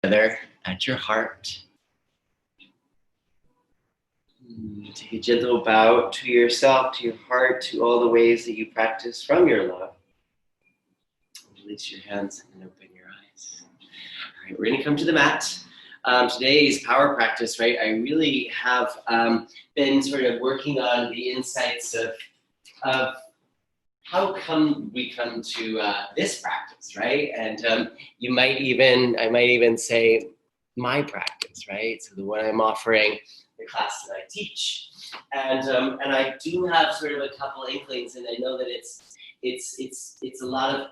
Together at your heart. Take a gentle bow to yourself, to your heart, to all the ways that you practice from your love. Release your hands and open your eyes. All right, we're going to come to the mat. Today's power practice, right? I really have been sort of working on the insights of how come we come to this practice, right? And I might even say my practice, right? So the one I'm offering, the class that I teach, and I do have sort of a couple inklings, and I know that it's a lot of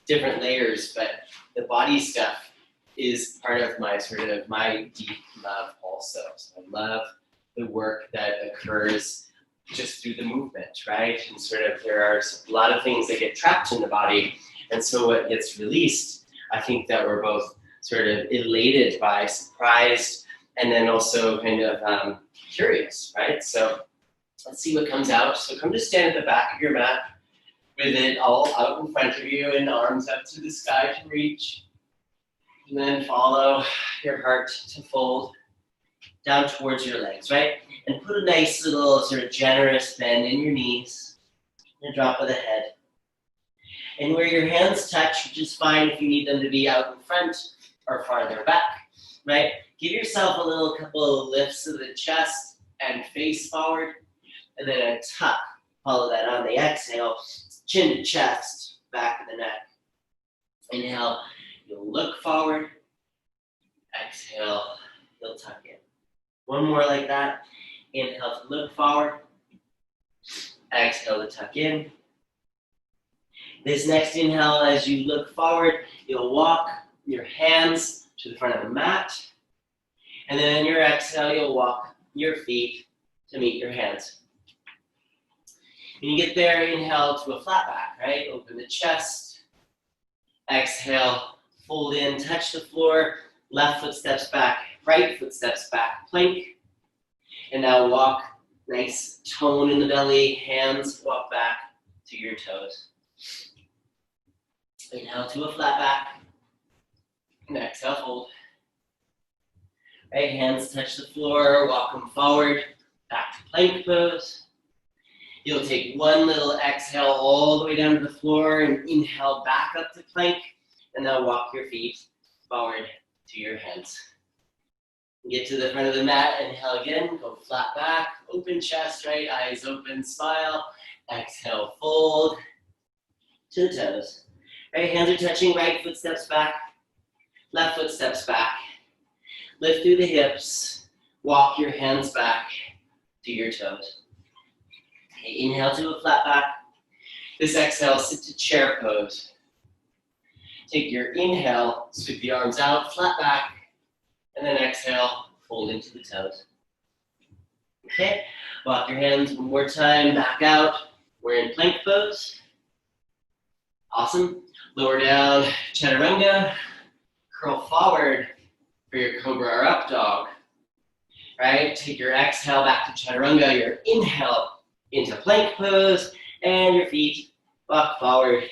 different layers, but the body stuff is part of my deep love also. So I love the work that occurs just through the movement, right? And sort of there are a lot of things that get trapped in the body, and so what gets released, I think that we're both sort of elated by, surprised, and then also kind of curious, right? So let's see what comes out. So come to stand at the back of your mat with it all out in front of you and arms up to the sky to reach. And then follow your heart to fold down towards your legs, right? And put a nice little sort of generous bend in your knees and a drop of the head. And where your hands touch, which is fine if you need them to be out in front or farther back, right? Give yourself a little couple of lifts of the chest and face forward, and then a tuck. Follow that on the exhale, chin to chest, back of the neck. Inhale, you'll look forward. Exhale, you'll tuck in. One more like that. Inhale to look forward. Exhale to tuck in. This next inhale, as you look forward, you'll walk your hands to the front of the mat. And then in your exhale, you'll walk your feet to meet your hands. When you get there, inhale to a flat back, right? Open the chest. Exhale, fold in, touch the floor. Left foot steps back, right foot steps back, plank. And now walk, nice tone in the belly, hands walk back to your toes. Inhale to a flat back. And exhale, fold. Right, hands touch the floor, walk them forward, back to plank pose. You'll take one little exhale all the way down to the floor and inhale back up to plank. And now walk your feet forward to your hands. Get to the front of the mat, inhale again, go flat back, open chest, right, eyes open, smile. Exhale, fold to the toes. Right, hands are touching, right foot steps back, left foot steps back. Lift through the hips, walk your hands back to your toes. Okay, inhale to a flat back. This exhale, sit to chair pose. Take your inhale, sweep the arms out, flat back, and then exhale, fold into the toes. Okay, walk your hands one more time, back out. We're in plank pose. Awesome. Lower down, chaturanga. Curl forward for your cobra or up dog. Right, take your exhale back to chaturanga, your inhale into plank pose, and your feet walk forward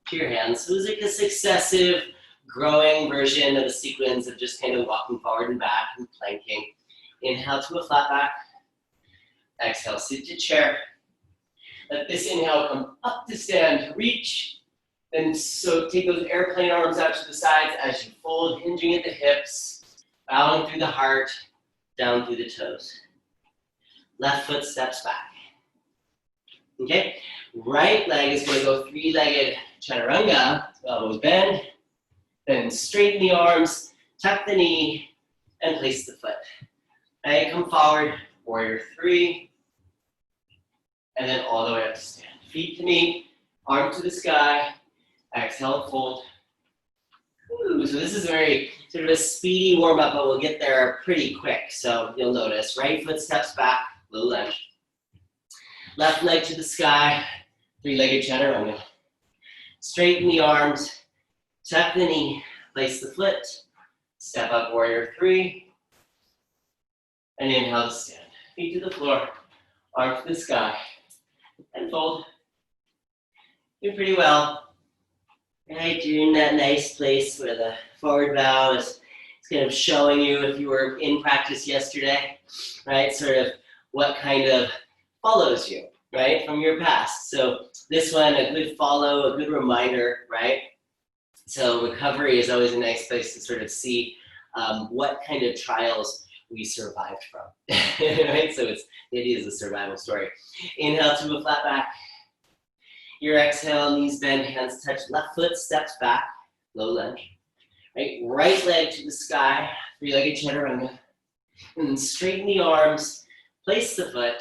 to your hands. So it's like a successive growing version of the sequence of just kind of walking forward and back and planking. Inhale to a flat back. Exhale, sit to chair. Let this inhale come up to stand, reach. And so take those airplane arms out to the sides as you fold, hinging at the hips, bowing through the heart, down through the toes. Left foot steps back. Okay, right leg is going to go three-legged chaturanga, elbows bend, then straighten the arms, tuck the knee, and place the foot. Right, come forward, warrior three, and then all the way up to stand. Feet to meet, arm to the sky, exhale, fold. Ooh, so this is a very sort of a speedy warm-up, but we'll get there pretty quick. So you'll notice, right foot steps back, little lunge. Left leg to the sky, three-legged chaturanga. Straighten the arms, tuck the knee, place the foot, step up, warrior three, and inhale to stand. Feet to the floor, arms to the sky, and fold. Doing pretty well. Right, you're in that nice place where the forward bow is It's kind of showing you, if you were in practice yesterday, right, sort of what kind of follows you, right, from your past. So this one, a good follow, a good reminder, right? So recovery is always a nice place to sort of see what kind of trials we survived from, right? So the idea is a survival story. Inhale to a flat back. Your exhale, knees bend, hands touch, left foot steps back, low lunge. Right leg to the sky, three-legged chaturanga. And then straighten the arms, place the foot.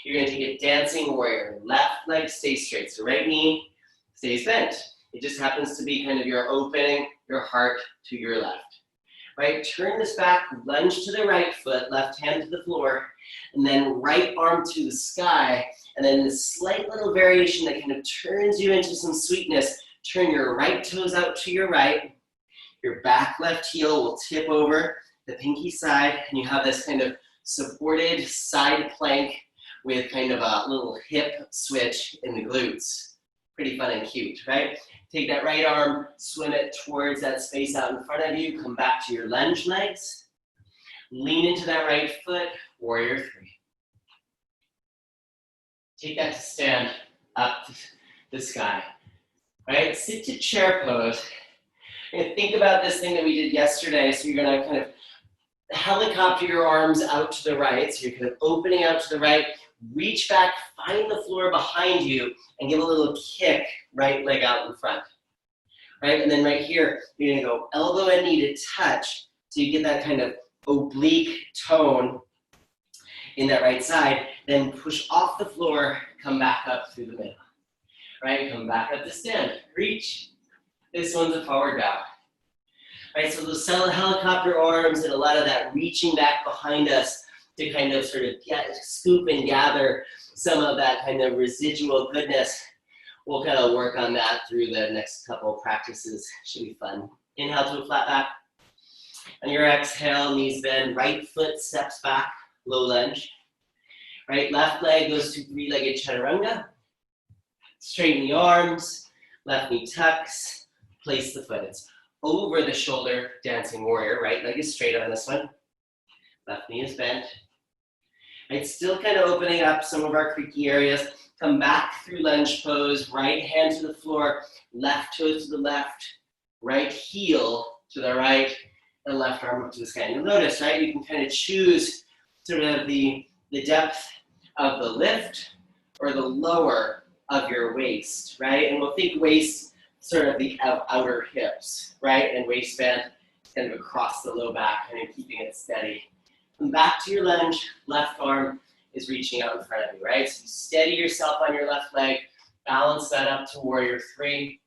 You're gonna take a dancing warrior. Left leg stays straight, so right knee stays bent. It just happens to be kind of your opening your heart to your left. Right, turn this back, lunge to the right foot, left hand to the floor, and then right arm to the sky. And then this slight little variation that kind of turns you into some sweetness. Turn your right toes out to your right. Your back left heel will tip over the pinky side, and you have this kind of supported side plank with kind of a little hip switch in the glutes. Pretty fun and cute, right? Take that right arm, swim it towards that space out in front of you. Come back to your lunge legs. Lean into that right foot, warrior three. Take that to stand up to the sky, right? Sit to chair pose. And think about this thing that we did yesterday. So you're gonna kind of helicopter your arms out to the right. So you're kind of opening out to the right, reach back, find the floor behind you, and give a little kick, right leg out in front. Right, and then right here, you're gonna go elbow and knee to touch. So you get that kind of oblique tone in that right side. Then push off the floor, come back up through the middle. Right, come back up to stand, reach. This one's a forward bow. Right, so those helicopter arms and a lot of that reaching back behind us to kind of sort of scoop and gather some of that kind of residual goodness. We'll kind of work on that through the next couple of practices. Should be fun. Inhale to a flat back. On your exhale, knees bend, right foot steps back, low lunge. Right, left leg goes to three-legged chaturanga. Straighten the arms, left knee tucks. Place the foot. It's over the shoulder, dancing warrior. Right leg is straight on this one. Left knee is bent. Right, still kind of opening up some of our creaky areas. Come back through lunge pose. Right hand to the floor. Left toe to the left. Right heel to the right. And left arm up to the sky. And you'll notice, right, you can kind of choose sort of the depth of the lift or the lower of your waist, right? And we'll think waist sort of the outer hips, right? And waistband kind of across the low back, kind of keeping it steady. Come back to your lunge, left arm is reaching out in front of you, right? So you steady yourself on your left leg, balance that up to warrior three,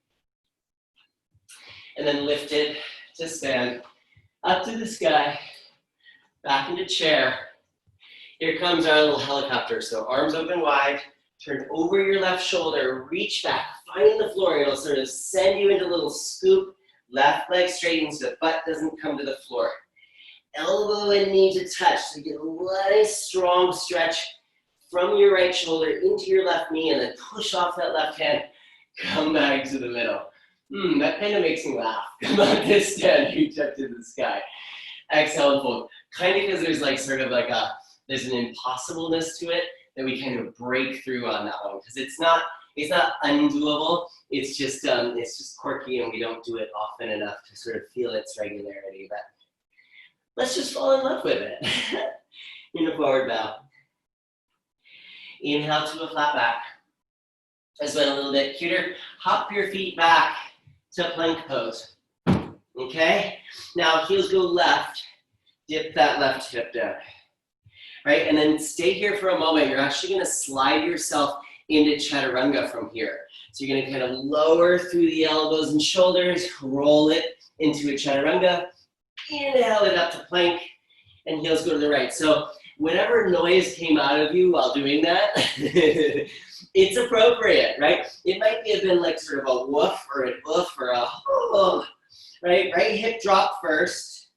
and then lift it to stand, up to the sky, back into chair. Here comes our little helicopter. So arms open wide, turn over your left shoulder, reach back, find the floor. It'll sort of send you into a little scoop. Left leg straightens so the butt doesn't come to the floor. Elbow and knee to touch. So you get a nice strong stretch from your right shoulder into your left knee, and then push off that left hand. Come back to the middle. That kind of makes me laugh. Come on, this stand, reach up to the sky. Exhale and fold. Kind of because there's like sort of like there's an impossibleness to it that we kind of break through on that one, because it's not undoable. It's just quirky, and we don't do it often enough to sort of feel its regularity. But let's just fall in love with it. In a forward bow. Inhale to a flat back. This went a little bit cuter. Hop your feet back to plank pose. Okay? Now heels go left. Dip that left hip down. Right? And then stay here for a moment. You're actually going to slide yourself into chaturanga from here. So you're going to kind of lower through the elbows and shoulders, roll it into a chaturanga, inhale it up to plank, and heels go to the right. So whatever noise came out of you while doing that, it's appropriate, right? It might have been like sort of a woof or an oof or a oh, right? Right hip drop first.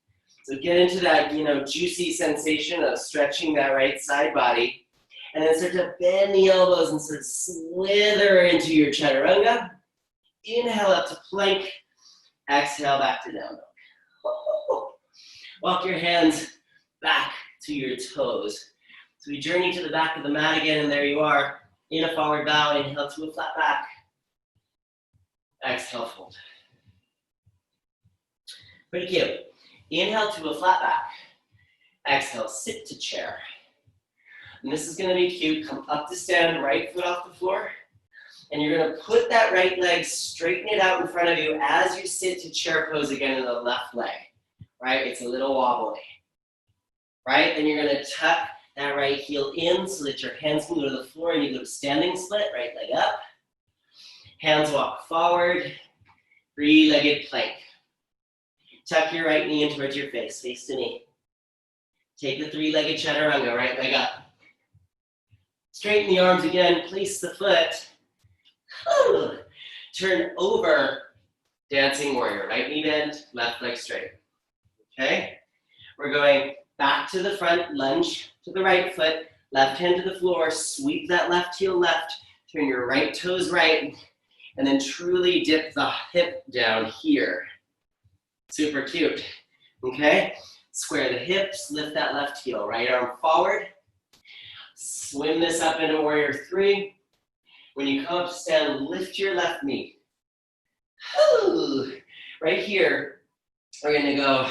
So get into that, juicy sensation of stretching that right side body. And then start to bend the elbows and sort of slither into your chaturanga. Inhale up to plank. Exhale back to down dog. Walk your hands back to your toes. So we journey to the back of the mat again, and there you are in a forward bow. Inhale to a flat back. Exhale, fold. Pretty cute. Inhale to a flat back. Exhale, sit to chair. And this is going to be cute. Come up to stand, right foot off the floor. And you're going to put that right leg, straighten it out in front of you as you sit to chair pose again in the left leg. Right? It's a little wobbly. Right? Then you're going to tuck that right heel in so that your hands can go to the floor and you go to standing split, right leg up. Hands walk forward, three-legged plank. Tuck your right knee in towards your face, face to knee. Take the three-legged chaturanga, right leg up. Straighten the arms again, place the foot. Turn over, dancing warrior. Right knee bend, left leg straight. Okay? We're going back to the front, lunge to the right foot, left hand to the floor, sweep that left heel left, turn your right toes right, and then truly dip the hip down here. Super cute. Okay? Square the hips, lift that left heel, right arm forward. Swim this up into warrior three. When you come up to stand, lift your left knee. Right here, we're gonna go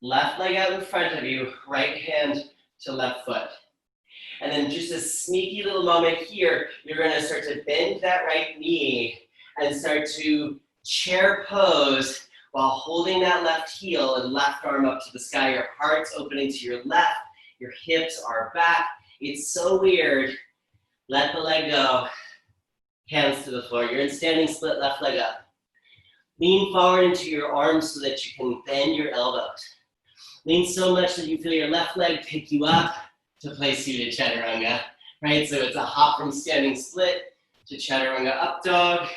left leg out in front of you, right hand to left foot. And then just a sneaky little moment here, you're gonna start to bend that right knee and start to chair pose while holding that left heel and left arm up to the sky. Your heart's opening to your left, your hips are back. It's so weird. Let the leg go. Hands to the floor. You're in standing split, left leg up. Lean forward into your arms so that you can bend your elbows. Lean so much that you feel your left leg pick you up to place you to chaturanga, right? So it's a hop from standing split to chaturanga up dog.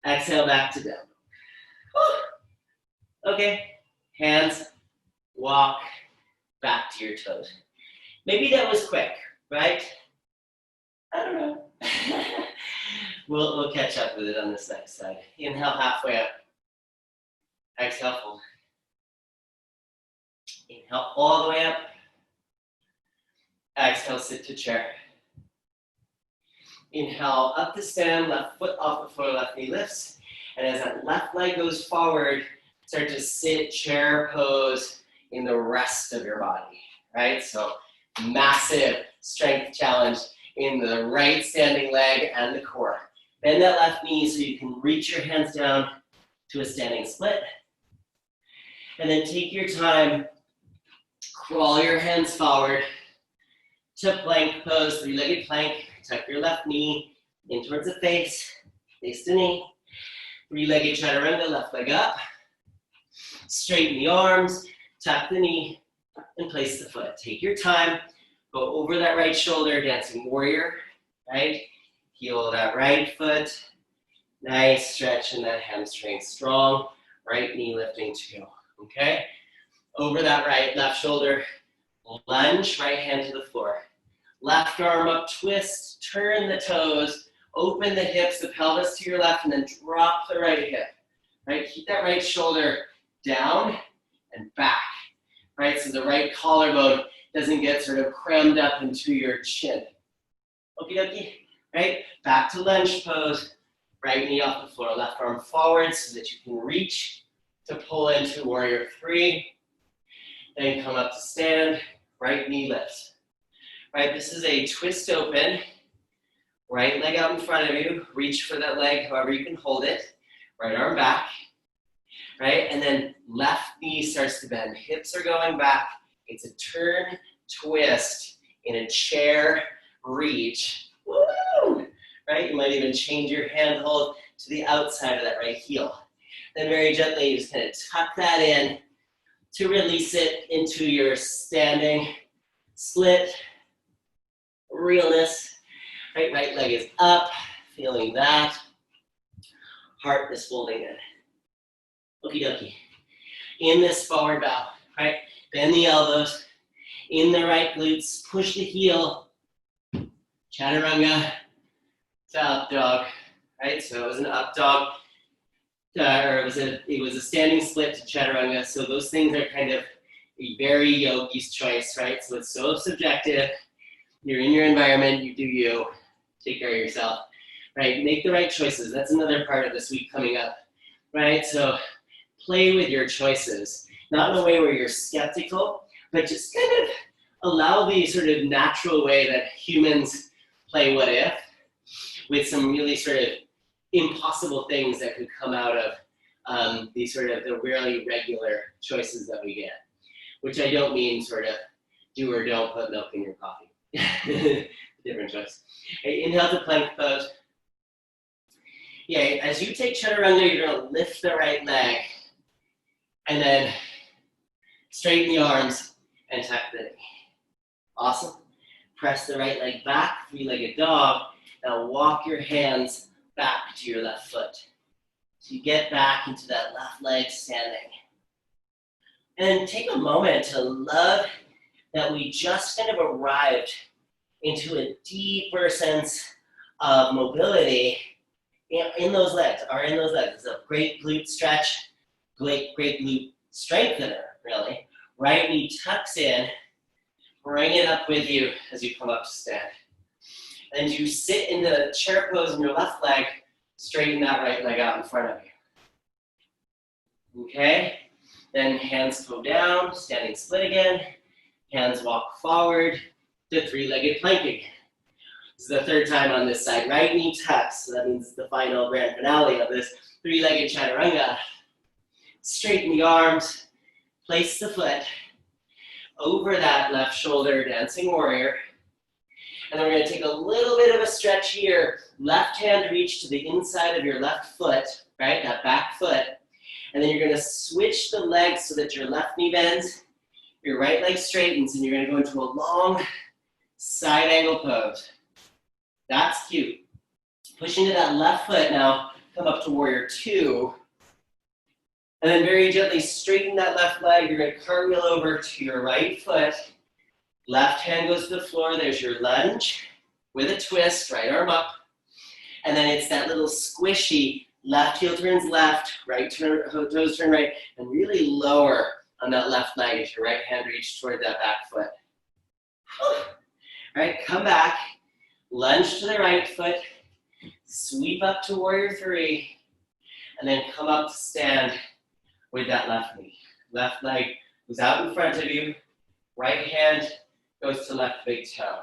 Exhale back to down. Okay, hands, walk back to your toes. Maybe that was quick, right? I don't know. We'll catch up with it on this next side. Inhale halfway up. Exhale, fold. Inhale all the way up. Exhale, sit to chair. Inhale up to stand, left foot off the floor, left knee lifts. And as that left leg goes forward, start to sit chair pose in the rest of your body, right? So massive strength challenge in the right standing leg and the core. Bend that left knee so you can reach your hands down to a standing split. And then take your time, crawl your hands forward to plank pose, three-legged plank. Tuck your left knee in towards the face, face to knee. Three-legged chaturanga, left leg up. Straighten the arms, tuck the knee, and place the foot. Take your time, go over that right shoulder, dancing warrior, right? Heel that right foot. Nice stretch in that hamstring. Strong, right knee lifting too, okay? Over that right, left shoulder, lunge, right hand to the floor. Left arm up, twist, turn the toes, open the hips, the pelvis to your left, and then drop the right hip, right? Keep that right shoulder down and back, right? So the right collarbone doesn't get sort of crammed up into your chin. Okie dokie, right? Back to lunge pose, right knee off the floor, left arm forward so that you can reach to pull into warrior three. Then come up to stand, right knee lifts. Right, this is a twist open, right leg out in front of you, reach for that leg however you can hold it, right arm back, right, and then left knee starts to bend, hips are going back, it's a turn, twist, in a chair, reach, woo! Right, you might even change your hand hold to the outside of that right heel. Then very gently, you just kind of tuck that in to release it into your standing split. Realness, right leg is up, feeling that. Heart is folding in. Okie dokie. In this forward bow, right? Bend the elbows, in the right glutes, push the heel. Chaturanga to up dog, right? So it was an up dog. or it was a standing split to chaturanga. So those things are kind of a very yogi's choice, right? So it's so subjective. You're in your environment, you do you, take care of yourself, right? Make the right choices. That's another part of this week coming up, right? So play with your choices, not in a way where you're skeptical, but just kind of allow the sort of natural way that humans play what if, with some really sort of impossible things that could come out of these sort of the really regular choices that we get, which I don't mean sort of do or don't put milk in your coffee. Different choice. Okay, inhale to plank pose. Yeah, as you take chaturanga, you're gonna lift the right leg and then straighten the arms and tuck the knee. Awesome. Press the right leg back, three-legged dog. Now walk your hands back to your left foot. So you get back into that left leg standing. And take a moment to love that we just kind of arrived into a deeper sense of mobility in those legs, It's a great glute stretch, great glute strengthener, really. Right knee tucks in, bring it up with you as you come up to stand. And you sit in the chair pose in your left leg, straighten that right leg out in front of you. Okay? Then hands go down, standing split again. Hands walk forward to three-legged plank again. This is the third time on this side. Right knee tucks, so that means it's the final grand finale of this three-legged chaturanga. Straighten the arms, place the foot over that left shoulder, dancing warrior. And then we're gonna take a little bit of a stretch here. Left hand reach to the inside of your left foot, right, that back foot. And then you're gonna switch the legs so that your left knee bends, your right leg straightens, and you're gonna go into a long side angle pose. That's cute. Push into that left foot now, come up to warrior two. And then very gently straighten that left leg. You're gonna cartwheel over to your right foot. Left hand goes to the floor. There's your lunge with a twist, right arm up. And then it's that little squishy, left heel turns left, right toes turn right, and really lower on that left leg as your right hand reaches toward that back foot. All right, come back, lunge to the right foot, sweep up to warrior three, and then come up to stand with that left knee. Left leg goes out in front of you, right hand goes to left big toe.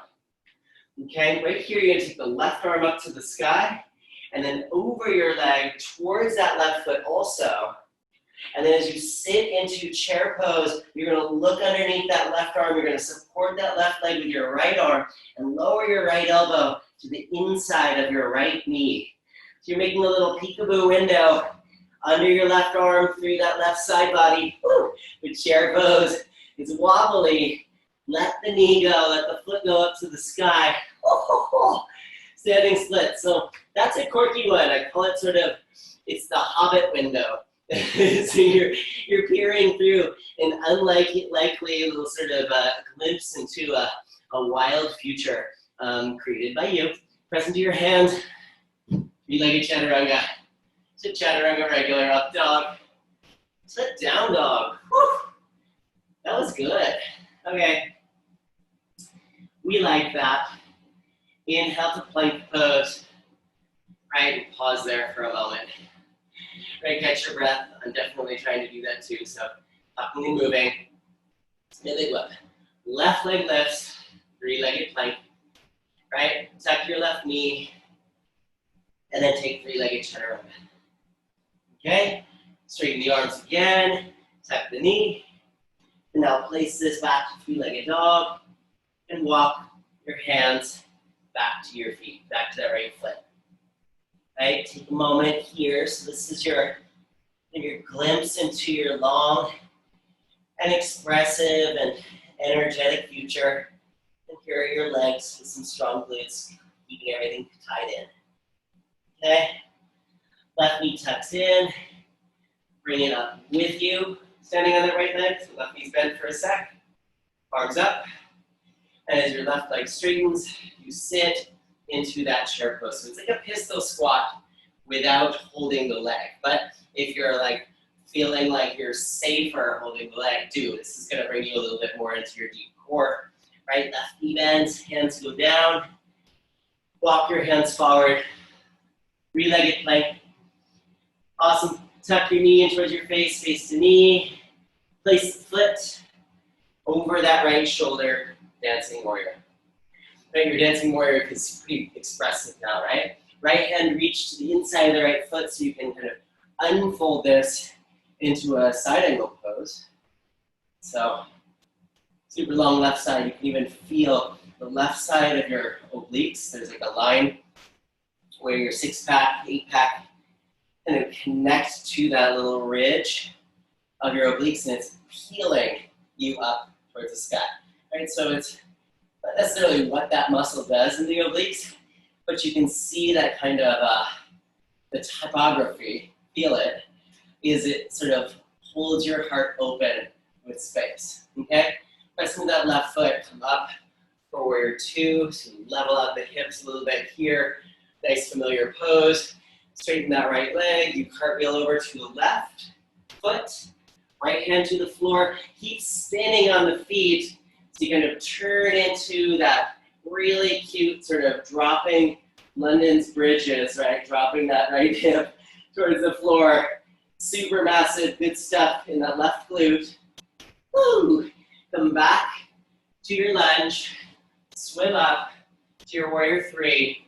Okay, right here you're gonna take the left arm up to the sky, and then over your leg towards that left foot also. And then as you sit into chair pose, you're gonna look underneath that left arm, you're gonna support that left leg with your right arm, and lower your right elbow to the inside of your right knee. So you're making a little peekaboo window under your left arm through that left side body. Woo! With chair pose, it's wobbly. Let the knee go, let the foot go up to the sky. Standing split. So that's a quirky one. I call it sort of, it's the Hobbit window. So you're peering through an unlikely little sort of glimpse into a wild future created by you. Press into your hands, three-legged chaturanga. To chaturanga regular, up dog. To down dog. Whew. That was good. Okay. We like that. Inhale to plank pose. Right, and pause there for a moment. Right, catch your breath. I'm definitely trying to do that too, so tucking and moving. Midleg whip. Left leg lifts, three-legged plank. Right, tuck your left knee, and then take three-legged chaturanga. Okay, straighten the arms again, tuck the knee, and now place this back to three-legged dog, and walk your hands back to your feet, back to that right foot. Right, take a moment here. So this is your glimpse into your long and expressive and energetic future. And here are your legs with some strong glutes, keeping everything tied in. Okay, left knee tucks in, bring it up with you. Standing on that right leg, so left knee's bent for a sec, arms up. And as your left leg straightens, you sit into that chair pose. So it's like a pistol squat without holding the leg. But if you're like feeling like you're safer holding the leg, do. This is gonna bring you a little bit more into your deep core, right? Left knee bends, hands go down. Walk your hands forward. Three-legged plank. Awesome. Tuck your knee in towards your face, face to knee. Place the foot over that right shoulder, dancing warrior. Right, your dancing warrior is pretty expressive now, right? Right hand reach to the inside of the right foot so you can kind of unfold this into a side angle pose. So, super long left side. You can even feel the left side of your obliques. There's like a line where your 6-pack, 8-pack kind of connect to that little ridge of your obliques, and it's peeling you up towards the sky. Right? So it's not necessarily what that muscle does in the obliques, but you can see that kind of the typography, feel it, is it sort of holds your heart open with space. Okay? Pressing that left foot, come up for warrior 2, so you level out the hips a little bit here. Nice familiar pose. Straighten that right leg, you cartwheel over to the left foot, right hand to the floor. Keep spinning on the feet so you kind of turn into that really cute sort of dropping London's bridges, right? Dropping that right hip towards the floor. Super massive, good stuff in that left glute. Woo! Come back to your lunge, swim up to your warrior 3,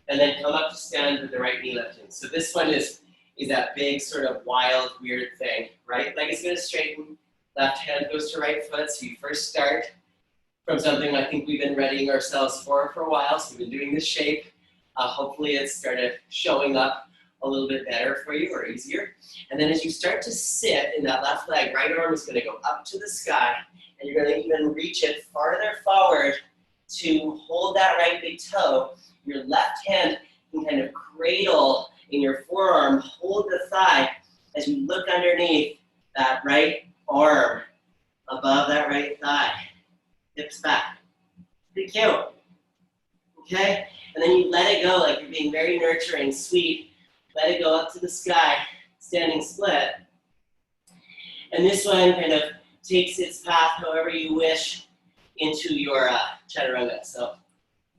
and then come up to stand with the right knee lifted. So this one is that big sort of wild, weird thing. Right leg is going to straighten, left hand goes to right foot. So you first start from something I think we've been readying ourselves for a while. So we've been doing this shape. Hopefully it's started showing up a little bit better for you or easier. And then as you start to sit in that left leg, right arm is going to go up to the sky, and you're going to even reach it farther forward to hold that right big toe. Your left hand can kind of cradle in your forearm, hold the thigh as you look underneath that right arm above that right thigh. Hips back. Pretty cute. Okay? And then you let it go like you're being very nurturing, sweet. Let it go up to the sky, standing split. And this one kind of takes its path however you wish into your chaturanga. So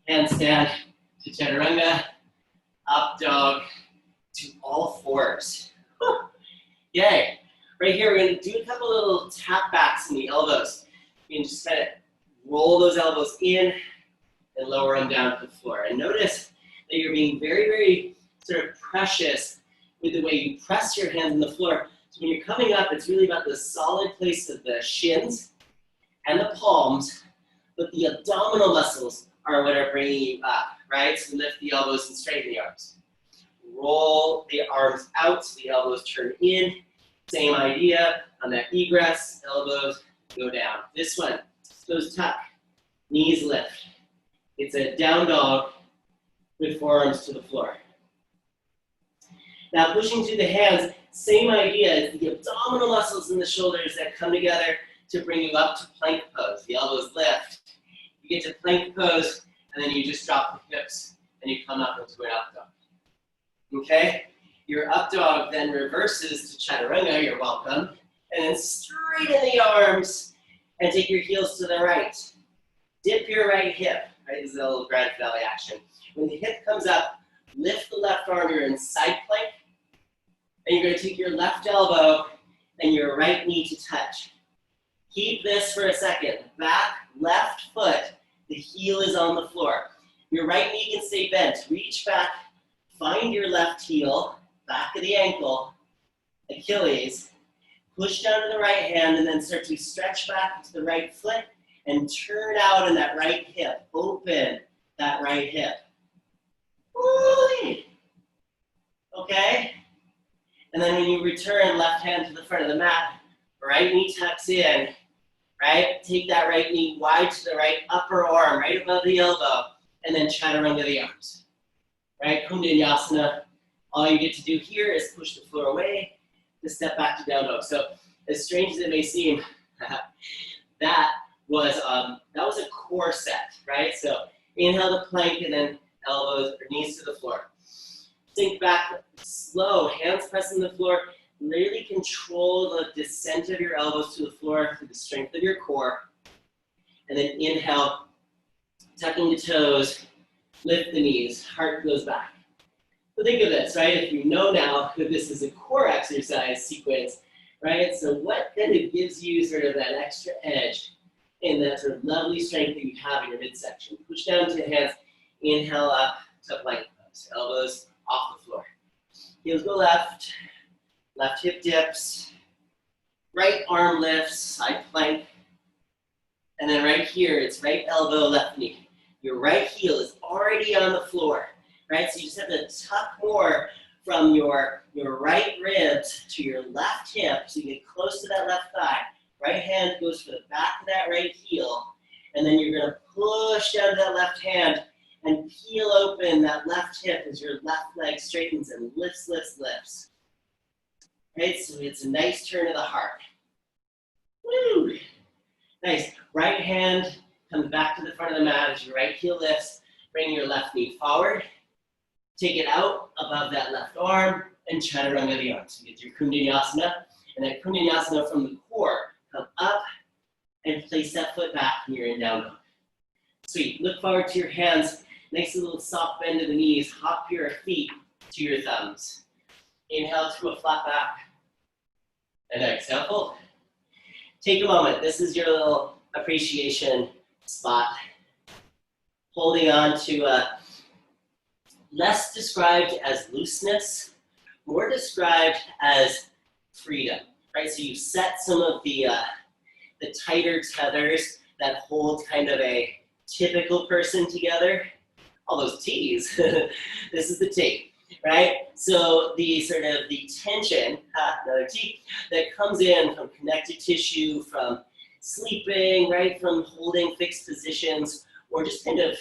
handstand to chaturanga, up dog to all fours. Whew. Yay. Right here, we're going to do a couple little tap backs in the elbows. You can just kind of roll those elbows in and lower them down to the floor. And notice that you're being very, very sort of precious with the way you press your hands on the floor. So when you're coming up, it's really about the solid place of the shins and the palms, but the abdominal muscles are what are bringing you up, right? So lift the elbows and straighten the arms. Roll the arms out so the elbows turn in. Same idea on that egress, elbows go down. This one, toes tuck, knees lift. It's a down dog with forearms to the floor. Now pushing to the hands, same idea. It's the abdominal muscles in the shoulders that come together to bring you up to plank pose. The elbows lift. You get to plank pose, and then you just drop the hips, and you come up into an up dog. Okay? Your up dog then reverses to chaturanga, you're welcome, and then straighten the arms, and take your heels to the right. Dip your right hip, right? This is a little grand finale action. When the hip comes up, lift the left arm, you're in side plank, and you're going to take your left elbow and your right knee to touch. Keep this for a second. Back, left foot, the heel is on the floor. Your right knee can stay bent. Reach back, find your left heel, back of the ankle, Achilles. Push down to the right hand and then start to stretch back to the right foot and turn out in that right hip. Open that right hip. Woo-wee. Okay? And then when you return, left hand to the front of the mat, right knee tucks in, right? Take that right knee wide to the right upper arm, right above the elbow, and then chaturanga the arms. Right? Kundanyasana. All you get to do here is push the floor away to step back to down dog. So as strange as it may seem, that was a core set, right? So inhale to plank and then elbows or knees to the floor. Sink back slow, hands pressing the floor. Really control the descent of your elbows to the floor through the strength of your core. And then inhale, tucking the toes, lift the knees, heart goes back. So think of this, right? If you know now that this is a core exercise sequence, right? So what kind of gives you sort of that extra edge in that sort of lovely strength that you have in your midsection? Push down to hands, inhale up to plank pose, elbows off the floor. Heels go left, left hip dips, right arm lifts, side plank, and then right here, it's right elbow, left knee. Your right heel is already on the floor, right? So you just have to tuck more from your right ribs to your left hip so you get close to that left thigh. Right hand goes for the back of that right heel, and then you're gonna push down to that left hand and peel open that left hip as your left leg straightens and lifts, lifts, lifts. Right, so it's a nice turn of the heart. Woo! Nice. Right hand comes back to the front of the mat as your right heel lifts. Bring your left knee forward. Take it out above that left arm and chaturanga the arms. So you get your Kundalini, and then Kundalini from the core. Come up and place that foot back when you're in down dog. Sweet. Look forward to your hands. Nice little soft bend to the knees. Hop your feet to your thumbs. Inhale to a flat back. And exhale, fold. Take a moment. This is your little appreciation spot. Holding on to less described as looseness, more described as freedom, right? So you set some of the tighter tethers that hold kind of a typical person together. All those T's. This is the T, right? So the sort of the tension, another T, that comes in from connective tissue, from sleeping, right? From holding fixed positions, or just kind of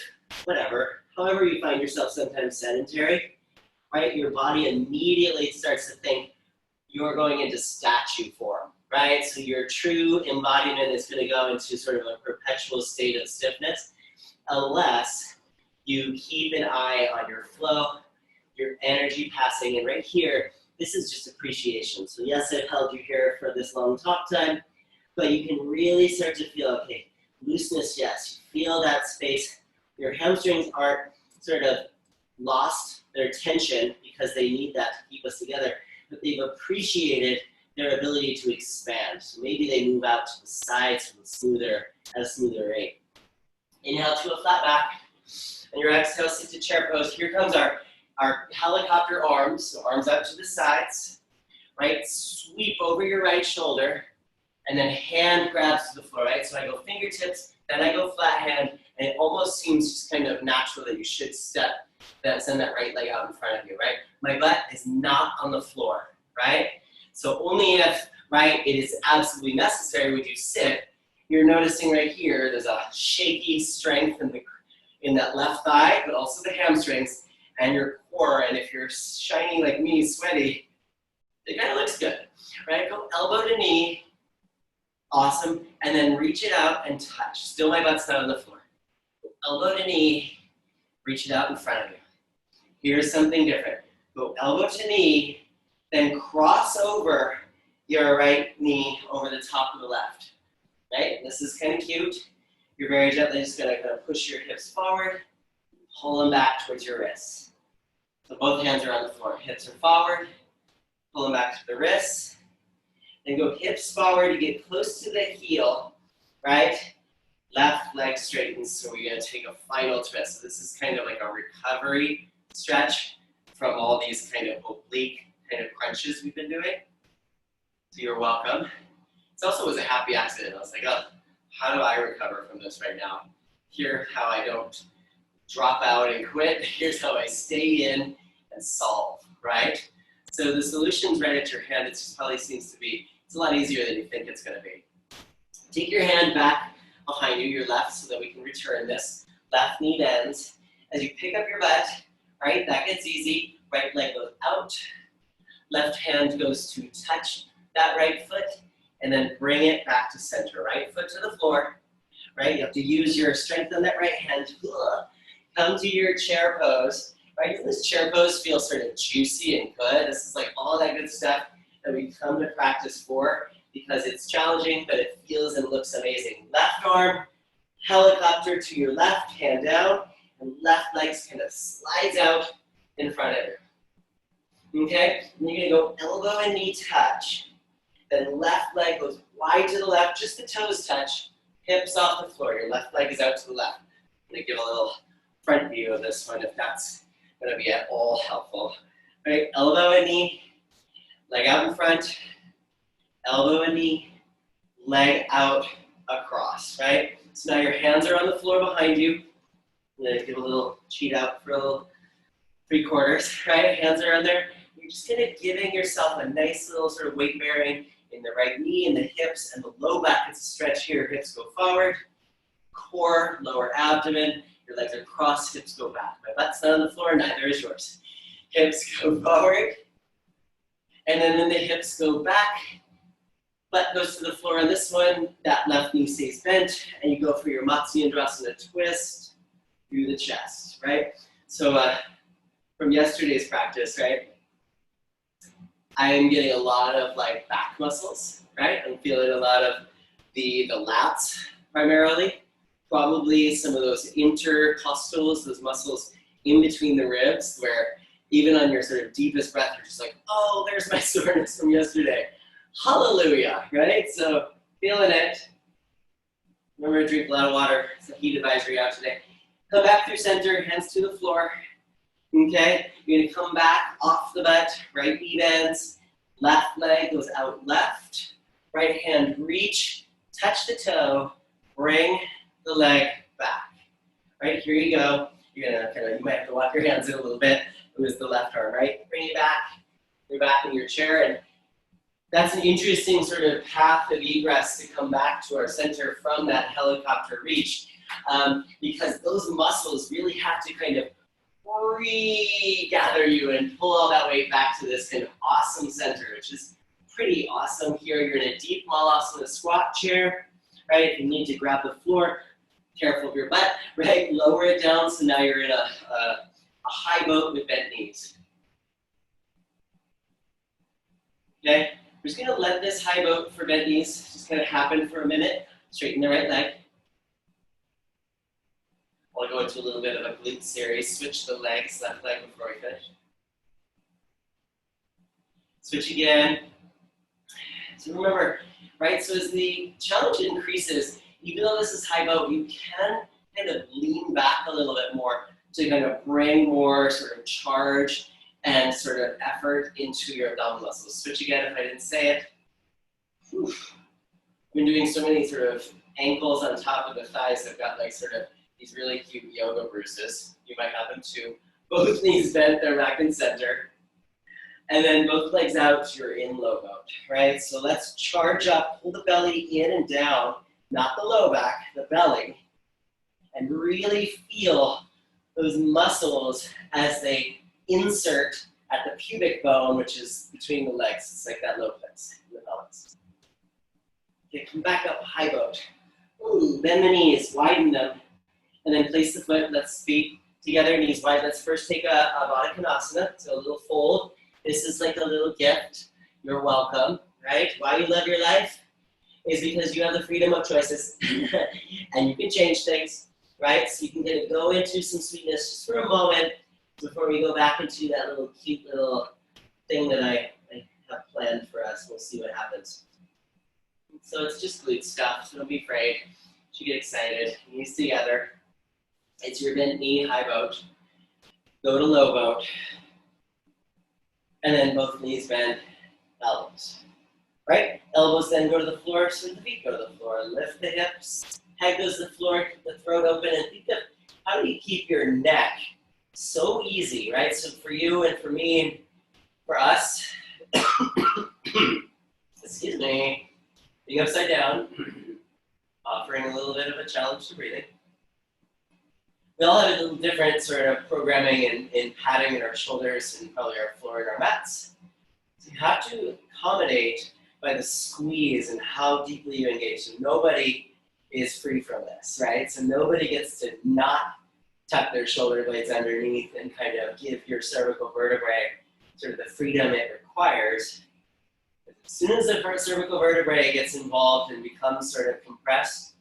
whatever, however you find yourself sometimes sedentary, right? Your body immediately starts to think you're going into statue form, right? So your true embodiment is going to go into sort of a perpetual state of stiffness unless you keep an eye on your flow, your energy passing. And right here, this is just appreciation. So yes, I've held you here for this long talk time, but you can really start to feel, okay, looseness, yes. You feel that space. Your hamstrings aren't sort of lost their tension because they need that to keep us together, but they've appreciated their ability to expand. So maybe they move out to the sides at a smoother rate. Inhale to a flat back. And your exhale, sit to chair pose. Here comes our helicopter arms, so arms out to the sides, right? Sweep over your right shoulder, and then hand grabs to the floor, right? So I go fingertips, then I go flat hand, and it almost seems just kind of natural that you should send that right leg out in front of you, right? My butt is not on the floor, right? So only if, right, it is absolutely necessary would you sit. You're noticing right here, there's a shaky strength in that left thigh, but also the hamstrings and your core. And if you're shiny like me, sweaty, it kind of looks good, right? Go elbow to knee, awesome, and then reach it out and touch. Still my butt's not on the floor. Go elbow to knee, reach it out in front of you. Here's something different. Go elbow to knee, then cross over your right knee over the top of the left, right? This is kind of cute. You're very gently just gonna kind of push your hips forward, pull them back towards your wrists. So both hands are on the floor. Hips are forward, pull them back to the wrists. Then go hips forward to get close to the heel, right? Left leg straightens, so we're gonna take a final twist. So this is kind of like a recovery stretch from all these kind of oblique kind of crunches we've been doing. So you're welcome. This also was a happy accident. I was like, oh, how do I recover from this right now? Here's how I don't drop out and quit. Here's how I stay in and solve, right? So the solution's right at your hand. It just probably seems to be, it's a lot easier than you think it's gonna be. Take your hand back behind you, your left, so that we can return this. Left knee bends. As you pick up your butt, right, that gets easy. Right leg goes out. Left hand goes to touch that right foot, and then bring it back to center. Right foot to the floor, right? You have to use your strength on that right hand. Come to your chair pose, right? Doesn't this chair pose feel sort of juicy and good? This is like all that good stuff that we come to practice for because it's challenging, but it feels and looks amazing. Left arm, helicopter to your left, hand down, and left leg kind of slides out in front of you. Okay? And you're gonna go elbow and knee touch. Then left leg goes wide to the left, just the toes touch, hips off the floor. Your left leg is out to the left. I'm gonna give a little front view of this one if that's gonna be at all helpful. All right, elbow and knee, leg out in front, elbow and knee, leg out across, right? So now your hands are on the floor behind you. I'm gonna give a little cheat out for a little 3/4, right? Hands are on there. You're just kind of giving yourself a nice little sort of weight bearing in the right knee and the hips and the low back. It's a stretch here. Hips go forward, core, lower abdomen. Your legs are crossed, hips go back. My butt's not on the floor, neither is yours. Hips go forward, and then the hips go back. Butt goes to the floor on this one. That left knee stays bent, and you go for your Mikeeyoga twist through the chest, right? So from yesterday's practice, right? I'm getting a lot of like back muscles, right? I'm feeling a lot of the lats primarily. Probably some of those intercostals, those muscles in between the ribs where even on your sort of deepest breath, you're just like, oh, there's my soreness from yesterday. Hallelujah, right? So feeling it. Remember to drink a lot of water. It's a heat advisory out today. Come back through center, hands to the floor. Okay, you're gonna come back off the butt, right knee bends, left leg goes out left, right hand reach, touch the toe, bring the leg back. Right, here you go. You're gonna you might have to walk your hands in a little bit. It was the left arm, right? Bring it back. You're back in your chair, and that's an interesting sort of path of egress to come back to our center from that helicopter reach, because those muscles really have to kind of regather you and pull all that weight back to this kind of awesome center, which is pretty awesome. Here you're in a deep malasana squat chair, right? If you need to grab the floor, careful of your butt, right? Lower it down so now you're in a high boat with bent knees. Okay, we're just gonna let this high boat for bent knees just kind of happen for a minute. Straighten the right leg. I'll go into a little bit of a glute series. Switch the legs, left leg before we finish. Switch again. So remember, right, so as the challenge increases, even though this is high boat, you can kind of lean back a little bit more to kind of bring more sort of charge and sort of effort into your abdominal muscles. Switch again if I didn't say it. Oof. I've been doing so many sort of ankles on top of the thighs. I've got like sort of these really cute yoga bruises. You might have them too. Both knees bent, they're back in center. And then both legs out, you're in low boat, right? So let's charge up, pull the belly in and down, not the low back, the belly. And really feel those muscles as they insert at the pubic bone, which is between the legs. It's like that low place in the pelvis. Okay, come back up, high boat. Ooh, bend the knees, widen them. And then place the foot, let's feet together, knees wide. Let's first take a Baddha Konasana, so a little fold. This is like a little gift. You're welcome, right? Why you love your life is because you have the freedom of choices and you can change things, right? So you can kind of go into some sweetness just for a moment before we go back into that little cute little thing that I have planned for us. We'll see what happens. So it's just glute stuff, so don't be afraid. You get excited, knees together. It's your bent knee, high boat. Go to low boat. And then both knees bend, elbows. Right? Elbows then go to the floor, so the feet go to the floor. Lift the hips, head goes to the floor, keep the throat open, and think of how do you keep your neck so easy, right? So for you and for me and for us, excuse me, being upside down, offering a little bit of a challenge to breathing. We all have a little different sort of programming and padding in our shoulders and probably our floor and our mats. So you have to accommodate by the squeeze and how deeply you engage. So nobody is free from this, right? So nobody gets to not tuck their shoulder blades underneath and kind of give your cervical vertebrae sort of the freedom it requires. As soon as the cervical vertebrae gets involved and becomes sort of compressed,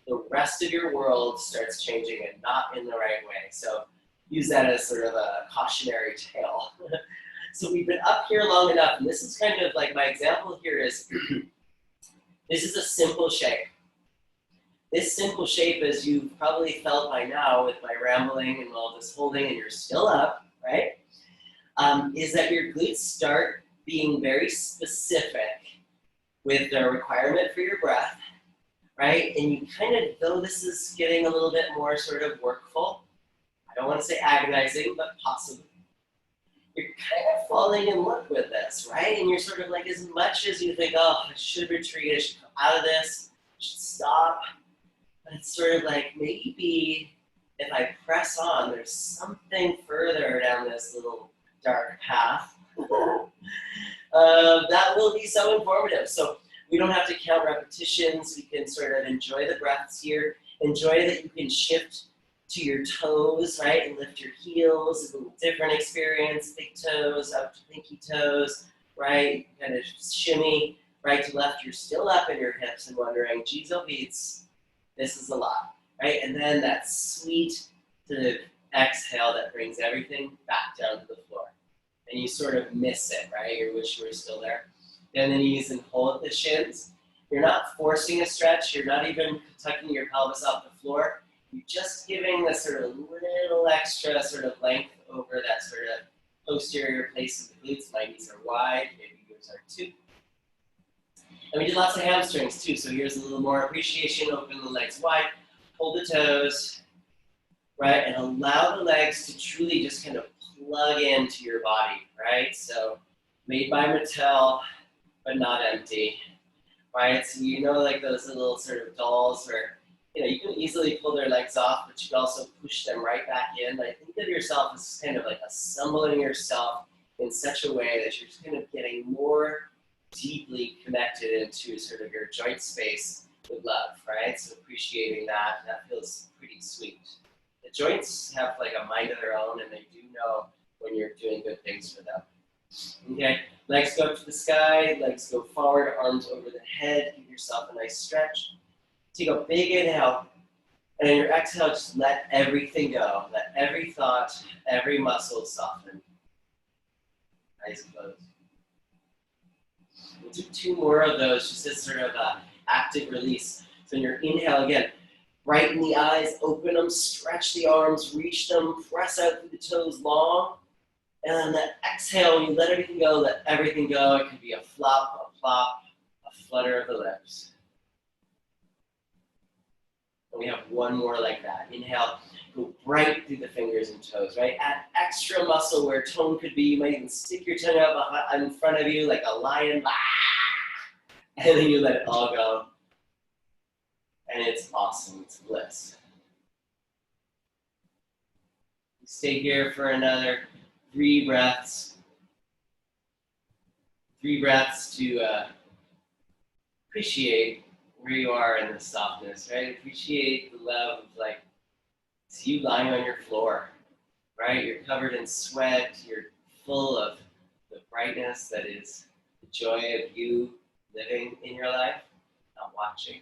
the rest of your world starts changing and not in the right way. So use that as sort of a cautionary tale. So we've been up here long enough, and this is kind of like my example here is, this is a simple shape. This simple shape, as you've probably felt by now with my rambling and all this holding, and you're still up, right? Is that your glutes start being very specific with the requirement for your breath, right? And you kind of, though this is getting a little bit more sort of workful, I don't want to say agonizing, but possible. You're kind of falling in love with this, right? And you're sort of like, as much as you think, oh, I should retreat, I should come out of this, I should stop. But it's sort of like, maybe if I press on, there's something further down this little dark path that will be so informative. So we don't have to count repetitions. We can sort of enjoy the breaths here. Enjoy that you can shift to your toes, right? And lift your heels. It's a little different experience. Big toes up to pinky toes, right? Kind of shimmy right to left. You're still up in your hips and wondering, geez, oh, beats, this is a lot, right? And then that sweet sort of exhale that brings everything back down to the floor. And you sort of miss it, right? You wish you were still there. And then you use and hold the shins. You're not forcing a stretch. You're not even tucking your pelvis off the floor. You're just giving the sort of little extra sort of length over that sort of posterior place of the glutes. My knees are wide, maybe yours are too. And we did lots of hamstrings too, so here's a little more appreciation. Open the legs wide, hold the toes, right? And allow the legs to truly just kind of plug into your body, right? So made by Mattel, but not empty, right? So you know, like those little sort of dolls where, you know, you can easily pull their legs off, but you can also push them right back in. I think of yourself as kind of like assembling yourself in such a way that you're just kind of getting more deeply connected into sort of your joint space with love, right? So appreciating that feels pretty sweet. The joints have like a mind of their own, and they do know when you're doing good things for them. Okay, legs go up to the sky, legs go forward, arms over the head, give yourself a nice stretch. Take a big inhale, and in your exhale, just let everything go. Let every thought, every muscle soften. Eyes closed. We'll do 2 more of those, just as sort of an active release. So in your inhale, again, brighten the eyes, open them, stretch the arms, reach them, press out through the toes long. And then that exhale, when you let everything go, let everything go. It could be a flop, a plop, a flutter of the lips. And we have 1 more like that. Inhale, go right through the fingers and toes, right? Add extra muscle where tone could be. You might even stick your tongue out in front of you like a lion. And then you let it all go. And it's awesome. It's bliss. Stay here for another 3 breaths. 3 breaths to appreciate where you are in the softness, right? Appreciate the love of like, it's you lying on your floor, right? You're covered in sweat. You're full of the brightness that is the joy of you living in your life, not watching.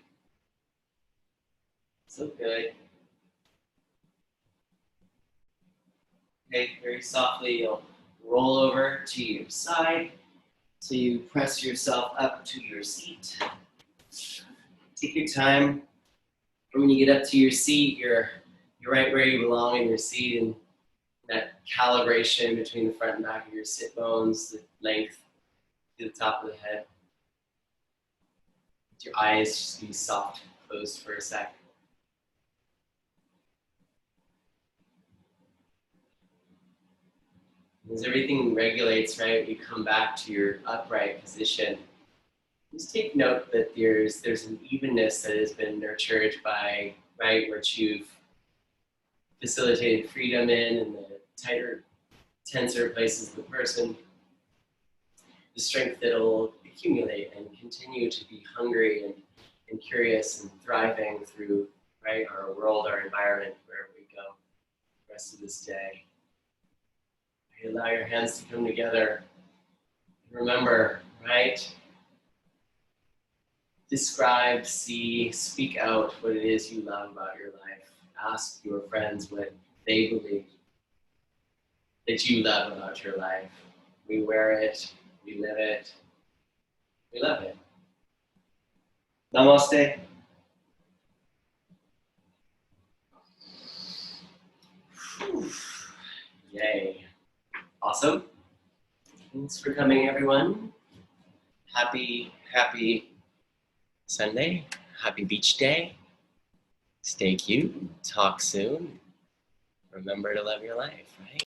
So good. Okay, very softly, you'll roll over to your side. So you press yourself up to your seat. Take your time. When you get up to your seat, you're right where you belong in your seat, and that calibration between the front and back of your sit bones, the length to the top of the head. Let your eyes just be soft, closed for a sec. As everything regulates, right, you come back to your upright position. Just take note that there's an evenness that has been nurtured by, right, what you've facilitated freedom in, and the tighter, tenser places of the person. The strength that'll accumulate and continue to be hungry and curious and thriving through, right, our world, our environment, wherever we go. rest of this day. You allow your hands to come together. Remember, right? Describe, see, speak out what it is you love about your life. Ask your friends what they believe that you love about your life. We wear it, we live it, we love it. Namaste. Whew. Yay. Awesome. Thanks for coming, everyone. Happy Sunday. Happy beach day. Stay cute. Talk soon. Remember to love your life, right?